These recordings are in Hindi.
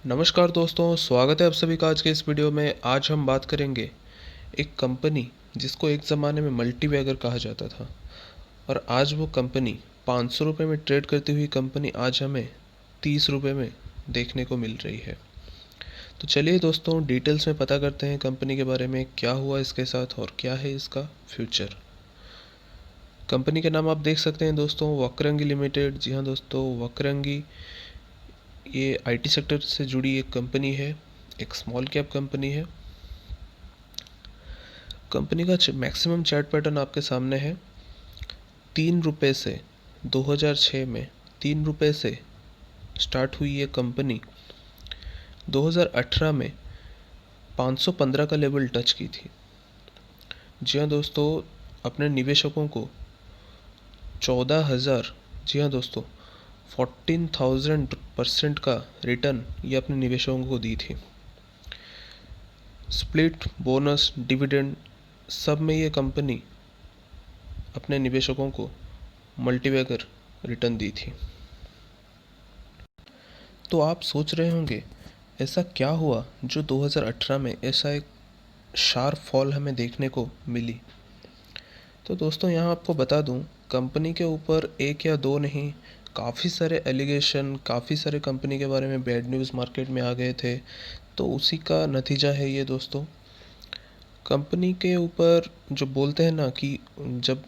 नमस्कार दोस्तों, स्वागत है आप सभी का आज के इस वीडियो में। आज हम बात करेंगे एक कंपनी जिसको एक ज़माने में मल्टीबैगर कहा जाता था और आज वो कंपनी 500 रुपये में ट्रेड करती हुई कंपनी आज हमें 30 रुपये में देखने को मिल रही है। तो चलिए दोस्तों, डिटेल्स में पता करते हैं कंपनी के बारे में, क्या हुआ इसके साथ और क्या है इसका फ्यूचर। कंपनी के नाम आप देख सकते हैं दोस्तों, वक्रंगी लिमिटेड। जी हाँ दोस्तों, वक्रंगी ये आईटी सेक्टर से जुड़ी एक कंपनी है, एक स्मॉल कैप कंपनी है। कंपनी का मैक्सिमम चार्ट पैटर्न आपके सामने है। 3 रुपये से 2006 में 3 रुपये से स्टार्ट हुई ये कंपनी 2018 में 515 का लेवल टच की थी। जी हाँ दोस्तों, अपने निवेशकों को 14,000, जी हाँ दोस्तों, 14,000% का रिटर्न ये अपने निवेशकों को दी थी। स्प्लिट, बोनस, डिविडेंड सब में ये कंपनी अपने निवेशकों को मल्टीबैगर रिटर्न दी थी। तो आप सोच रहे होंगे ऐसा क्या हुआ जो 2018 में ऐसा एक शार्प फॉल हमें देखने को मिली। तो दोस्तों यहाँ आपको बता दूँ, कंपनी के ऊपर एक या दो नहीं, काफ़ी सारे एलिगेशन, काफ़ी सारे कंपनी के बारे में बैड न्यूज़ मार्केट में आ गए थे। तो उसी का नतीजा है ये दोस्तों। कंपनी के ऊपर जो बोलते हैं ना कि जब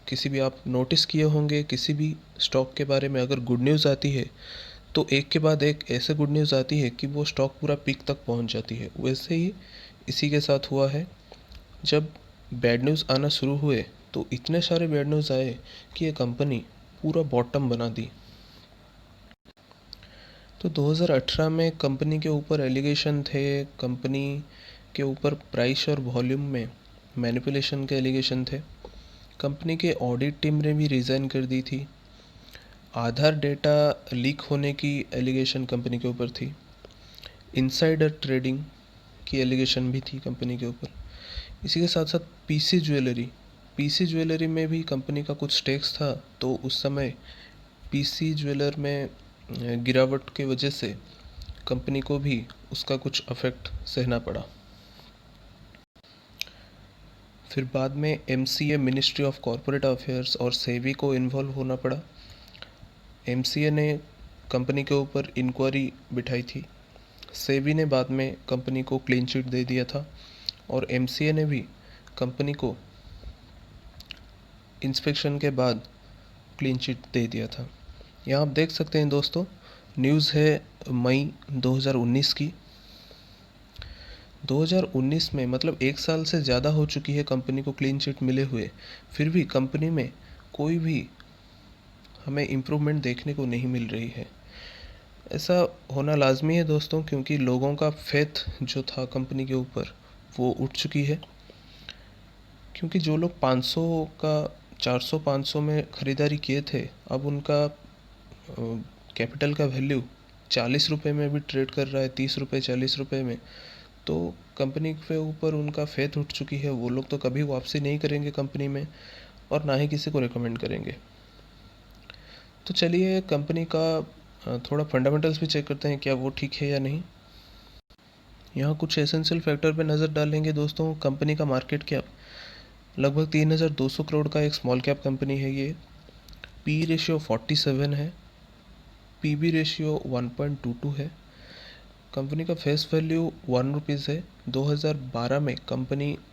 किसी भी, आप नोटिस किए होंगे, किसी भी स्टॉक के बारे में अगर गुड न्यूज़ आती है तो एक के बाद एक ऐसे गुड न्यूज़ आती है कि वो स्टॉक पूरा पीक तक पहुंच जाती है। वैसे ही इसी के साथ हुआ है। जब बैड न्यूज़ आना शुरू हुए तो इतने सारे बैड न्यूज़ आए कि ये कंपनी पूरा बॉटम बना दी। तो 2018 में कंपनी के ऊपर एलिगेशन थे, कंपनी के ऊपर प्राइस और वॉल्यूम में मैनिपुलेशन के एलिगेशन थे। कंपनी के ऑडिट टीम ने भी रिज़ाइन कर दी थी। आधार डेटा लीक होने की एलिगेशन कंपनी के ऊपर थी। इनसाइडर ट्रेडिंग की एलिगेशन भी थी कंपनी के ऊपर। इसी के साथ साथ पीसी ज्वेलरी में भी कंपनी का कुछ स्टेक्स था। तो उस समय पीसी ज्वेलर में गिरावट की वजह से कंपनी को भी उसका कुछ अफेक्ट सहना पड़ा। फिर बाद में MCA, ministry of corporate affairs और सेबी को इन्वॉल्व होना पड़ा। एमसीए ने कंपनी के ऊपर इंक्वायरी बिठाई थी। सेबी ने बाद में कंपनी को क्लीन चिट दे दिया था और एमसीए ने भी कंपनी को इंस्पेक्शन के बाद क्लीन चिट दे दिया था। यहाँ आप देख सकते हैं दोस्तों, न्यूज़ है मई 2019 की। 2019 में मतलब एक साल से ज़्यादा हो चुकी है कंपनी को क्लीन चिट मिले हुए, फिर भी कंपनी में कोई भी हमें इम्प्रूवमेंट देखने को नहीं मिल रही है। ऐसा होना लाजमी है दोस्तों, क्योंकि लोगों का फेथ जो था कंपनी के ऊपर वो उठ चुकी है। क्योंकि जो लोग 500 का 400-500 में ख़रीदारी किए थे, अब उनका कैपिटल का वैल्यू 40 रुपये में भी ट्रेड कर रहा है, 30 रुपये, 40 रुपये में। तो कंपनी के ऊपर उनका फेथ उठ चुकी है। वो लोग तो कभी वापसी नहीं करेंगे कंपनी में और ना ही किसी को रिकमेंड करेंगे। तो चलिए कंपनी का थोड़ा फंडामेंटल्स भी चेक करते हैं, क्या वो ठीक है या नहीं। यहाँ कुछ एसेंशियल फैक्टर पे नज़र डालेंगे दोस्तों। कंपनी का मार्केट कैप लगभग 3,200 करोड़ का एक स्मॉल कैप कंपनी है ये। पी रेशियो 47 है, पीबी रेशियो 1.22 है। कंपनी का फेस वैल्यू 1 रुपीज़ है। 2012 में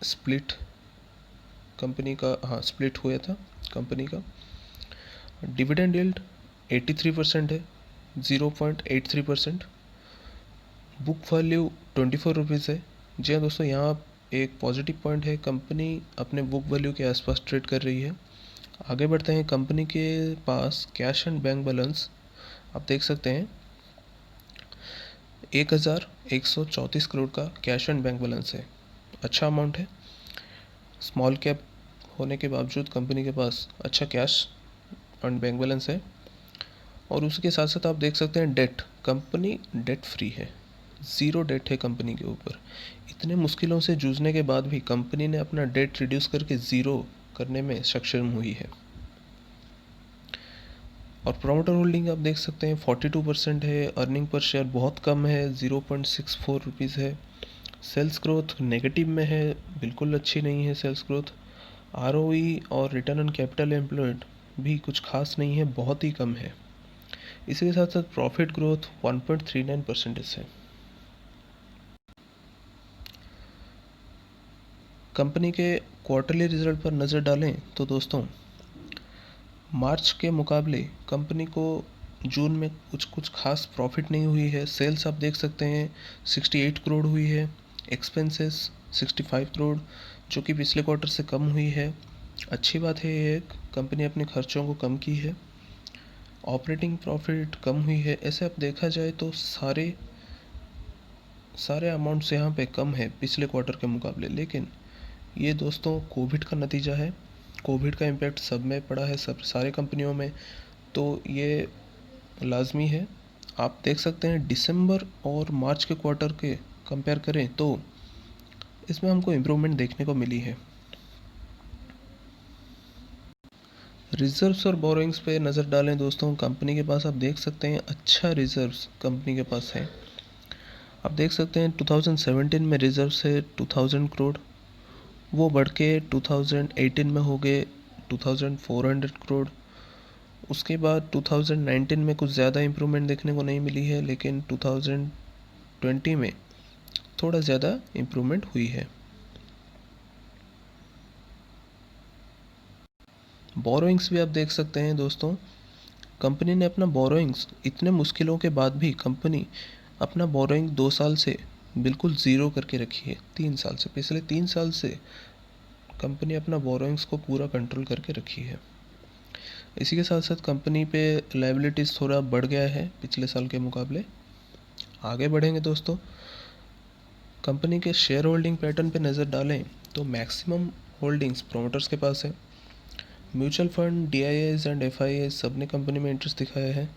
स्प्लिट हुआ था कंपनी का। डिविडेंड यील्ड 83% है, 0.83%। बुक वैल्यू 24 रुपीज़ है। जी हाँ दोस्तों, यहाँ एक पॉजिटिव पॉइंट है, कंपनी अपने बुक वैल्यू के आसपास ट्रेड कर रही है। आगे बढ़ते हैं। कंपनी के पास कैश एंड बैंक बैलेंस आप देख सकते हैं, 1,134 करोड़ का कैश एंड बैंक बैलेंस है। अच्छा अमाउंट है। स्मॉल कैप होने के बावजूद कंपनी के पास अच्छा कैश एंड बैंक बैलेंस है। और उसके साथ साथ आप देख सकते हैं डेट, कंपनी डेट फ्री है, ज़ीरो डेट है कंपनी के ऊपर। इतने मुश्किलों से जूझने के बाद भी कंपनी ने अपना डेट रिड्यूस करके ज़ीरो करने में सक्षम हुई है। और प्रोमोटर होल्डिंग आप देख सकते हैं 42% है। अर्निंग पर शेयर बहुत कम है, 0.64 रुपीज़ है। सेल्स ग्रोथ नेगेटिव में है, बिल्कुल अच्छी नहीं है सेल्स ग्रोथ। आरओई और रिटर्न ऑन कैपिटल एम्प्लॉयड भी कुछ खास नहीं है, बहुत ही कम है। इसी के साथ साथ प्रॉफिट ग्रोथ 1.39% है। कंपनी के क्वार्टरली रिजल्ट पर नज़र डालें तो दोस्तों, मार्च के मुकाबले कंपनी को जून में कुछ खास प्रॉफिट नहीं हुई है। सेल्स आप देख सकते हैं 68 करोड़ हुई है। एक्सपेंसेस 65 करोड़, जो कि पिछले क्वार्टर से कम हुई है। अच्छी बात है ये, एक कंपनी अपने खर्चों को कम की है। ऑपरेटिंग प्रॉफिट कम हुई है। ऐसे आप देखा जाए तो सारे अमाउंट्स यहाँ पे कम है पिछले क्वार्टर के मुकाबले। लेकिन ये दोस्तों कोविड का नतीजा है। कोविड का इम्पैक्ट सब में पड़ा है, सब सारे कंपनियों में, तो ये लाजमी है। आप देख सकते हैं दिसंबर और मार्च के क्वार्टर के कंपेयर करें तो इसमें हमको इम्प्रूवमेंट देखने को मिली है। रिजर्व्स और बोरोइंग्स पे नज़र डालें दोस्तों, कंपनी के पास आप देख सकते हैं अच्छा रिजर्व्स कंपनी के पास है। आप देख सकते हैं 2017 में रिजर्व्स है 2000 करोड़, वो बढ़ के 2018 में हो गए 2400 करोड़। उसके बाद 2019 में कुछ ज़्यादा इम्प्रूवमेंट देखने को नहीं मिली है, लेकिन 2020 में थोड़ा ज़्यादा इम्प्रूवमेंट हुई है। बोरोइंग्स भी आप देख सकते हैं दोस्तों, कंपनी ने अपना बोरोइंग्स इतने मुश्किलों के बाद भी कंपनी अपना बोरोइंग 2 साल से बिल्कुल ज़ीरो करके रखी है। 3 साल से, पिछले 3 साल से कंपनी अपना बोरोइंग्स को पूरा कंट्रोल करके रखी है। इसी के साथ साथ कंपनी पे लायबिलिटीज़ थोड़ा बढ़ गया है पिछले साल के मुकाबले। आगे बढ़ेंगे दोस्तों, कंपनी के शेयर होल्डिंग पैटर्न पे नज़र डालें तो मैक्सिमम होल्डिंग्स प्रोमोटर्स के पास है। Mutual fund, DIIs and FIS सब ने कंपनी में इंटरेस्ट दिखाया है।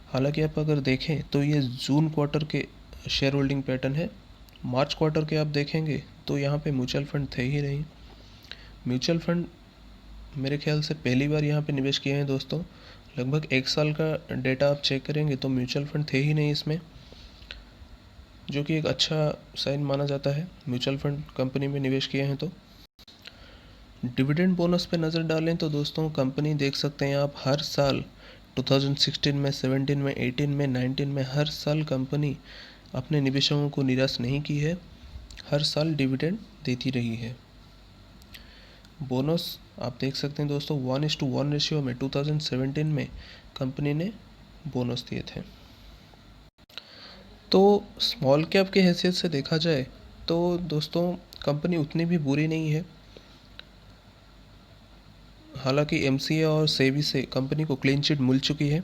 हालांकि आप अगर देखें तो ये जून क्वार्टर के शेयर होल्डिंग पैटर्न है। मार्च क्वार्टर के आप देखेंगे तो यहाँ पे म्यूचुअल फंड थे ही नहीं। म्यूचुअल फंड मेरे ख्याल से पहली बार यहाँ पे निवेश किए हैं दोस्तों। लगभग 1 साल का डेटा आप चेक करेंगे तो म्यूचुअल फंड थे ही नहीं इसमें, जो कि एक अच्छा साइन माना जाता है म्यूचुअल फंड कंपनी में निवेश किए हैं तो। डिविडेंड बोनस पे नज़र डालें तो दोस्तों, कंपनी देख सकते हैं आप हर साल 2016 में, 17 में, 18 में, 19 में हर साल कंपनी अपने निवेशकों को निराश नहीं की है, हर साल डिविडेंड देती रही है। बोनस आप देख सकते हैं दोस्तों 1:1 रेशियो में 2017 में कंपनी ने बोनस दिए थे। तो स्मॉल कैप के हैसियत से देखा जाए तो दोस्तों, कंपनी उतनी भी बुरी नहीं है। हालांकि एमसीए और सेबी से कंपनी को क्लीन चिट मिल चुकी है,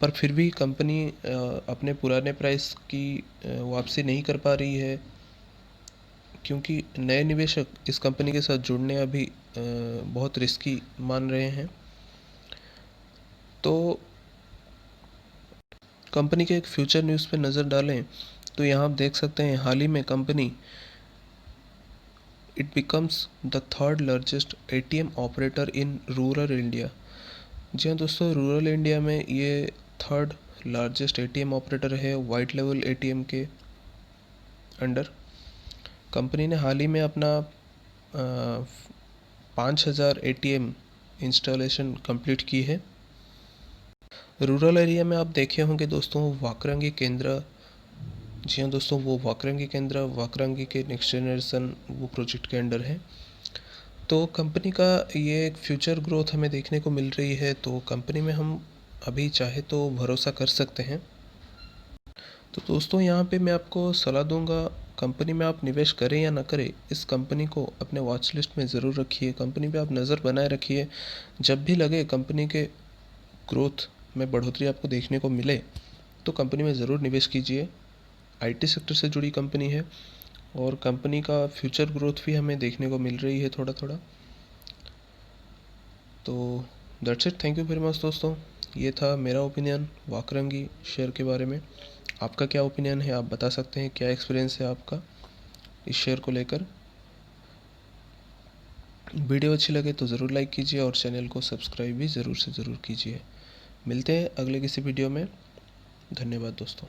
पर फिर भी कंपनी अपने पुराने प्राइस की वापसी नहीं कर पा रही है, क्योंकि नए निवेशक इस कंपनी के साथ जुड़ने अभी बहुत रिस्की मान रहे हैं। तो कंपनी के एक फ्यूचर न्यूज़ पे नज़र डालें तो यहाँ आप देख सकते हैं हाल ही में company it becomes the third largest ATM operator in rural India. जी हाँ दोस्तों, रूरल इंडिया में ये थर्ड लार्जेस्ट एटीएम ऑपरेटर है वाइट लेवल एटीएम के अंडर। कंपनी ने हाल ही में अपना 5000 एटीएम इंस्टॉलेशन कंप्लीट की है। रूरल एरिया में आप देखे होंगे दोस्तों वाकरंगी केंद्र। जी हाँ दोस्तों, वो वाकरंगी केंद्र वाकरंगी के नेक्स्ट जनरेशन वो प्रोजेक्ट के अंडर है। तो कंपनी का ये एक फ्यूचर ग्रोथ हमें देखने को मिल रही है, तो कंपनी में हम अभी चाहे तो भरोसा कर सकते हैं। तो दोस्तों, यहाँ पे मैं आपको सलाह दूंगा, कंपनी में आप निवेश करें या ना करें, इस कंपनी को अपने वॉच लिस्ट में ज़रूर रखिए, कंपनी पे आप नज़र बनाए रखिए। जब भी लगे कंपनी के ग्रोथ में बढ़ोतरी आपको देखने को मिले तो कंपनी में ज़रूर निवेश कीजिए। आईटी सेक्टर से जुड़ी कंपनी है और कंपनी का फ्यूचर ग्रोथ भी हमें देखने को मिल रही है थोड़ा थोड़ा। तो that's it, thank you very much दोस्तों। ये था मेरा ओपिनियन वाकरंगी शेयर के बारे में। आपका क्या ओपिनियन है आप बता सकते हैं, क्या एक्सपीरियंस है आपका इस शेयर को लेकर। वीडियो अच्छी लगे तो ज़रूर लाइक कीजिए और चैनल को सब्सक्राइब भी ज़रूर से ज़रूर कीजिए। मिलते हैं अगले किसी वीडियो में। धन्यवाद दोस्तों।